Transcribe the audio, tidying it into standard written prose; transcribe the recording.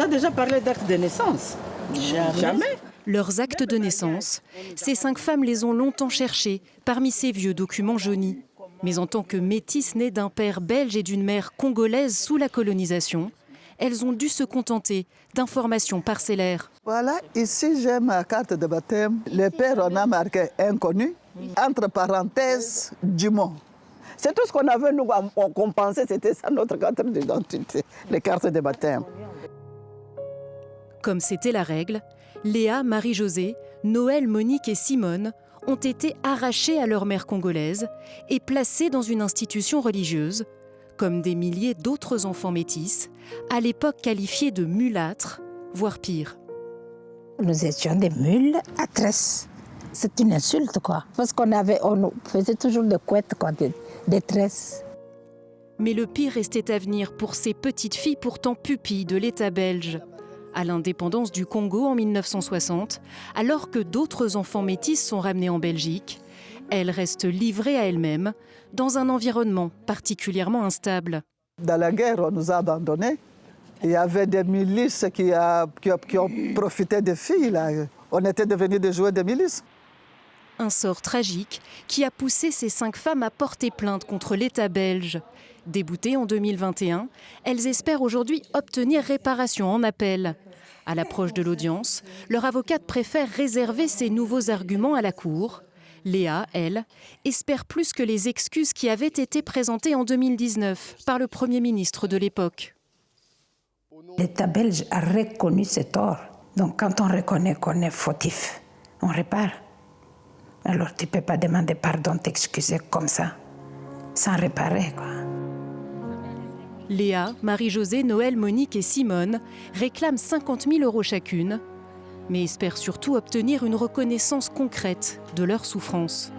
a déjà parlé d'acte de naissance. Jamais. Leurs actes de naissance, ces 5 femmes les ont longtemps cherchés parmi ces vieux documents jaunis. Mais en tant que métisses nées d'un père belge et d'une mère congolaise sous la colonisation, elles ont dû se contenter d'informations parcellaires. Voilà, ici j'ai ma carte de baptême. Le père, on a marqué inconnu, entre parenthèses, Dumont. C'est tout ce qu'on avait, nous, qu'on pensait, c'était ça notre carte d'identité, les cartes de baptême. Comme c'était la règle, Léa, Marie-Josée, Noël, Monique et Simone ont été arrachées à leur mère congolaise et placées dans une institution religieuse, comme des milliers d'autres enfants métis, à l'époque qualifiés de mulâtres, voire pire. Nous étions des mules à tresse. C'est une insulte, quoi. Parce on nous faisait toujours des couettes, quoi, des tresses. Mais le pire restait à venir pour ces petites filles pourtant pupilles de l'État belge. À l'indépendance du Congo en 1960, alors que d'autres enfants métis sont ramenés en Belgique, elles restent livrées à elles-mêmes dans un environnement particulièrement instable. Dans la guerre, on nous a abandonnés. Il y avait des milices qui ont profité des filles. Là. On était devenus des jouets de milices. Un sort tragique qui a poussé ces 5 femmes à porter plainte contre l'État belge. Déboutées en 2021, elles espèrent aujourd'hui obtenir réparation en appel. À l'approche de l'audience, leur avocate préfère réserver ses nouveaux arguments à la cour. Léa, elle, espère plus que les excuses qui avaient été présentées en 2019 par le Premier ministre de l'époque. L'État belge a reconnu ses torts. Donc quand on reconnaît qu'on est fautif, on répare. Alors tu ne peux pas demander pardon, t'excuser comme ça, sans réparer, quoi. Léa, Marie-Josée, Noël, Monique et Simone réclament 50 000 € chacune, mais espèrent surtout obtenir une reconnaissance concrète de leur souffrance.